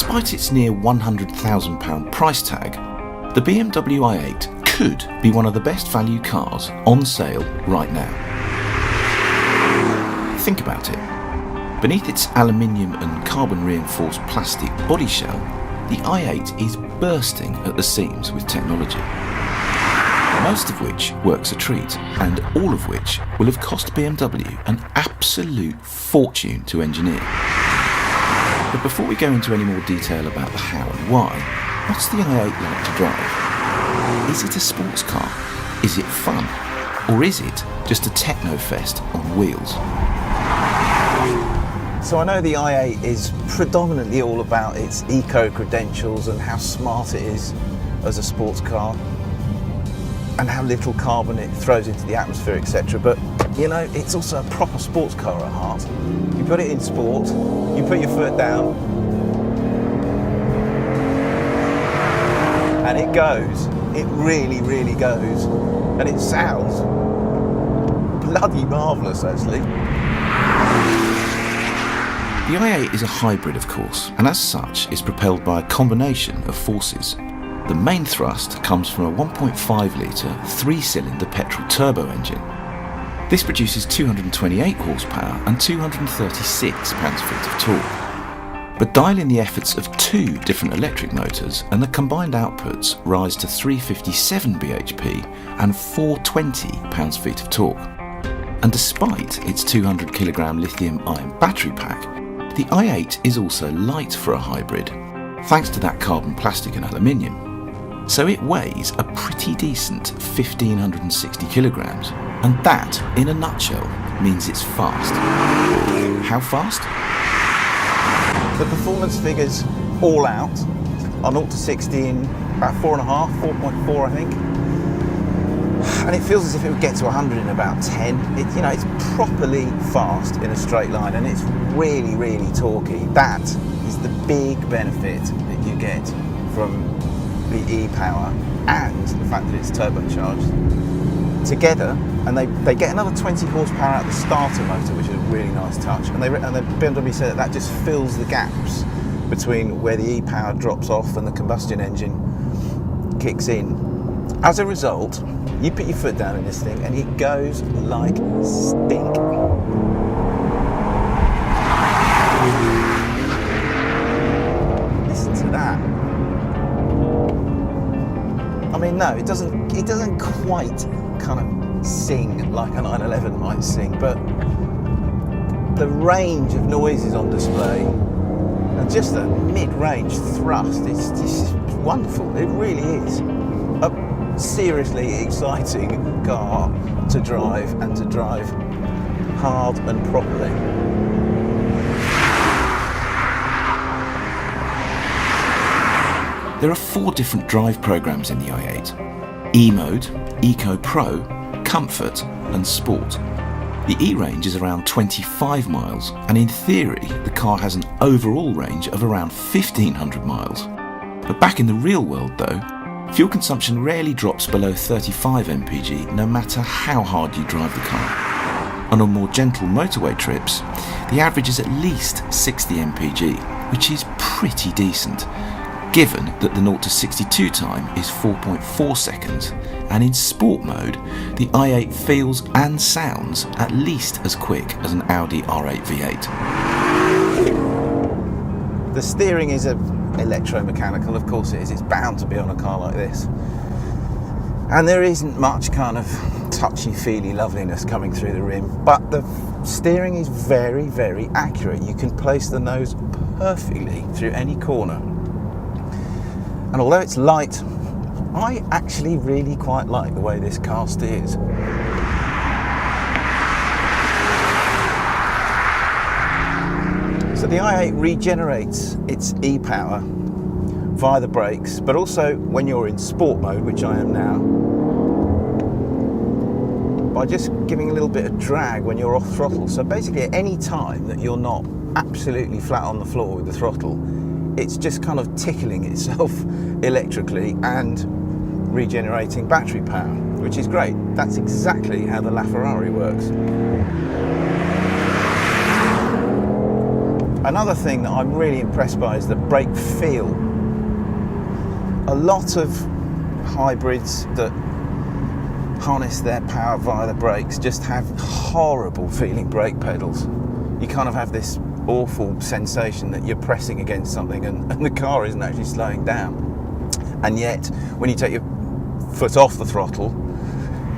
Despite its near £100,000 price tag, the BMW i8 could be one of the best value cars on sale right now. Think about it. Beneath its aluminium and carbon reinforced plastic body shell, the i8 is bursting at the seams with technology, most of which works a treat, and all of which will have cost BMW an absolute fortune to engineer. But before we go into any more detail about the how and why, what's the i8 like to drive? Is it a sports car? Is it fun? Or is it just a techno-fest on wheels? So I know the i8 is predominantly all about its eco-credentials and how smart it is as a sports car and how little carbon it throws into the atmosphere, etc. But you know, it's also a proper sports car at heart. You put it in sport, you put your foot down, and it goes. It really, really goes. And it sounds bloody marvellous, actually. The i8 is a hybrid, of course, and as such is propelled by a combination of forces. The main thrust comes from a 1.5 litre 3-cylinder petrol turbo engine. This produces 228 horsepower and 236 pounds-feet of torque. But dial in the efforts of two different electric motors and the combined outputs rise to 357 bhp and 420 pounds-feet of torque. And despite its 200 kg lithium-ion battery pack, the i8 is also light for a hybrid, thanks to that carbon plastic and aluminium. So it weighs a pretty decent 1,560 kilograms, and that, in a nutshell, means it's fast. How fast? The performance figures all out on 0 to 60 in about 4.5, 4.4 I think. And it feels as if it would get to 100 in about 10. It's properly fast in a straight line, and it's really, really torquey. That is the big benefit that you get from the e-power and the fact that it's turbocharged together. And they get another 20 horsepower out of the starter motor, which is a really nice touch. And the BMW said that just fills the gaps between where the e-power drops off and the combustion engine kicks in. As a result, you put your foot down in this thing and it goes like stink. Listen to that. I mean, no, it doesn't quite kind of sing like a 911 might sing, but the range of noises on display and just the mid-range thrust is just wonderful. It really is. Seriously exciting car to drive, and to drive hard and properly. There are 4 different drive programs in the i8: E-Mode, Eco Pro, Comfort and Sport. The E-range is around 25 miles, and in theory the car has an overall range of around 1,500 miles. But back in the real world though, fuel consumption rarely drops below 35 mpg no matter how hard you drive the car. And on more gentle motorway trips, the average is at least 60 mpg, which is pretty decent, given that the 0 to 62 time is 4.4 seconds, and in sport mode, the i8 feels and sounds at least as quick as an Audi R8 V8. The steering is electromechanical, of course it is. It's bound to be on a car like this. And there isn't much kind of touchy-feely loveliness coming through the rim, but the steering is very, very accurate. You can place the nose perfectly through any corner. And although it's light, I actually really quite like the way this car steers. So the i8 regenerates its e-power via the brakes, but also when you're in sport mode, which I am now, by just giving a little bit of drag when you're off throttle. So basically at any time that you're not absolutely flat on the floor with the throttle, it's just kind of tickling itself electrically and regenerating battery power, which is great. That's exactly how the LaFerrari works. Another thing that I'm really impressed by is the brake feel. A lot of hybrids that harness their power via the brakes just have horrible feeling brake pedals. You kind of have this awful sensation that you're pressing against something and the car isn't actually slowing down. And yet, when you take your foot off the throttle,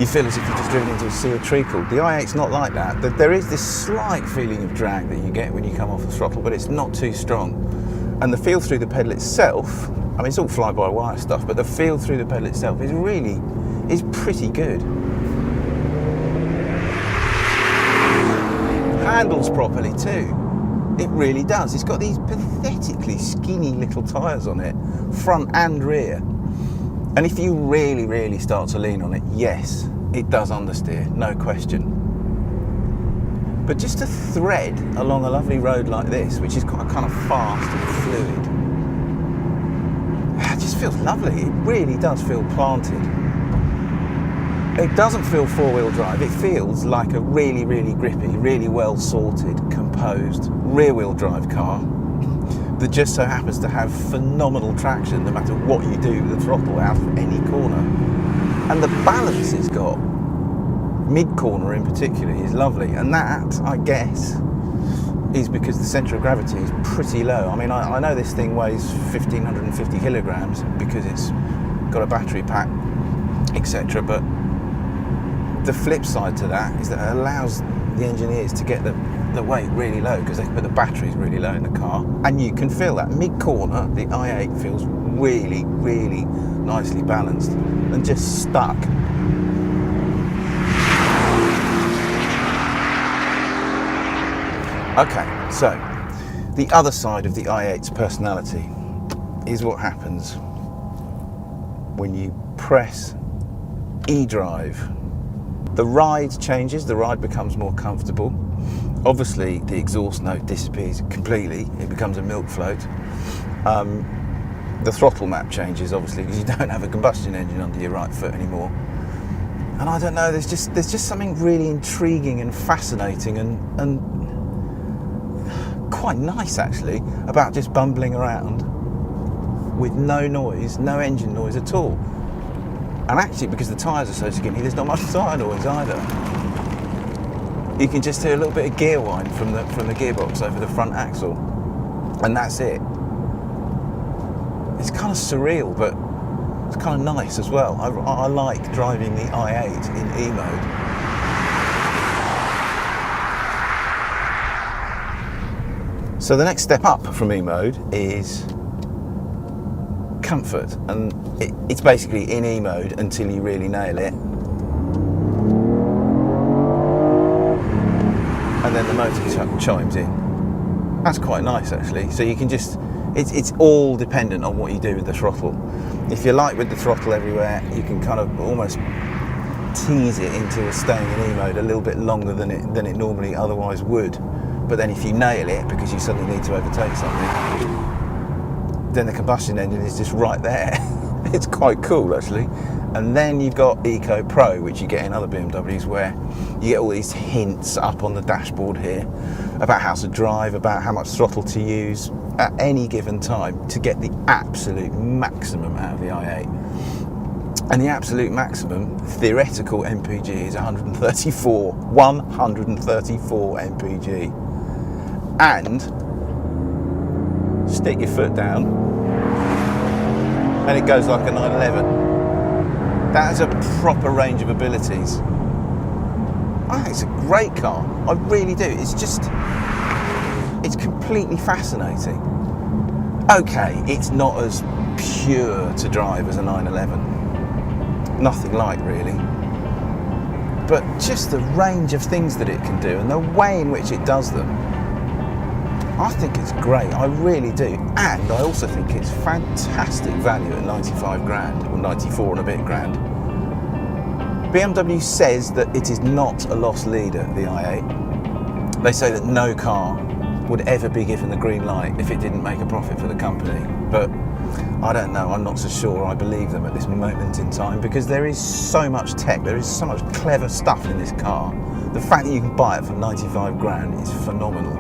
you feel as if you've just driven into a sea of treacle. The i8's not like that. There is this slight feeling of drag that you get when you come off the throttle, but it's not too strong. And the feel through the pedal itself, I mean, it's all fly-by-wire stuff, but the feel through the pedal itself is pretty good. Handles properly too. It really does. It's got these pathetically skinny little tyres on it, front and rear. And if you really, really start to lean on it, yes, it does understeer, no question. But just to thread along a lovely road like this, which is quite kind of fast and fluid, it just feels lovely. It really does feel planted. It doesn't feel four-wheel drive. It feels like a really, really grippy, really well-sorted, composed rear-wheel drive car that just so happens to have phenomenal traction no matter what you do with the throttle out of any corner. And the balance it's got, mid-corner in particular, is lovely. And that, I guess, is because the centre of gravity is pretty low. I mean, I know this thing weighs 1,550 kilograms because it's got a battery pack, etc. But the flip side to that is that it allows the engineers to get the weight really low because they can put the batteries really low in the car, and you can feel that mid-corner the i8 feels really, really nicely balanced and just stuck. Okay, so the other side of the i8's personality is what happens when you press e-drive. The ride changes, the ride becomes more comfortable. Obviously, the exhaust note disappears completely. It becomes a milk float. The throttle map changes, obviously, because you don't have a combustion engine under your right foot anymore. And I don't know, there's just something really intriguing and fascinating and quite nice, actually, about just bumbling around with no noise, no engine noise at all. And actually, because the tyres are so skinny, there's not much tyre noise either. You can just hear a little bit of gear whine from the gearbox over the front axle, and that's it. It's kind of surreal, but it's kind of nice as well. I like driving the i8 in E-mode. So the next step up from E-mode is comfort, and it's basically in E-mode until you really nail it. And then the motor chimes in. That's quite nice, actually. So you can just, it's all dependent on what you do with the throttle. If you're light with the throttle everywhere, you can kind of almost tease it into staying in E-mode a little bit longer than it normally otherwise would. But then if you nail it because you suddenly need to overtake something, then the combustion engine is just right there. It's quite cool, actually. And then you've got Eco Pro, which you get in other BMWs, where you get all these hints up on the dashboard here about how to drive, about how much throttle to use at any given time to get the absolute maximum out of the i8. And the absolute maximum theoretical MPG is 134 MPG. And stick your foot down and it goes like a 911. That has a proper range of abilities. I think it's a great car. I really do. It's completely fascinating. Okay, it's not as pure to drive as a 911. Nothing like, really. But just the range of things that it can do and the way in which it does them, I think it's great. I really do. And I also think it's fantastic value at 95 grand, or 94 and a bit grand. BMW says that it is not a loss leader, the i8. They say that no car would ever be given the green light if it didn't make a profit for the company. But I don't know, I'm not so sure I believe them at this moment in time, because there is so much tech, there is so much clever stuff in this car. The fact that you can buy it for 95 grand is phenomenal.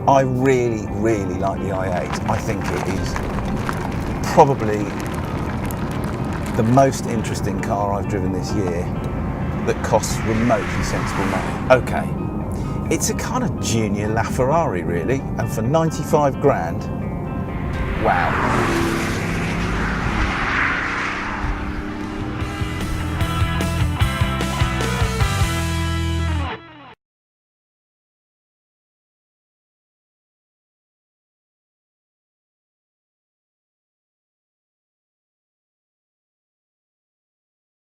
I really, really like the i8. I think it is probably the most interesting car I've driven this year that costs remotely sensible money. Okay, it's a kind of junior LaFerrari really, and for 95 grand, wow.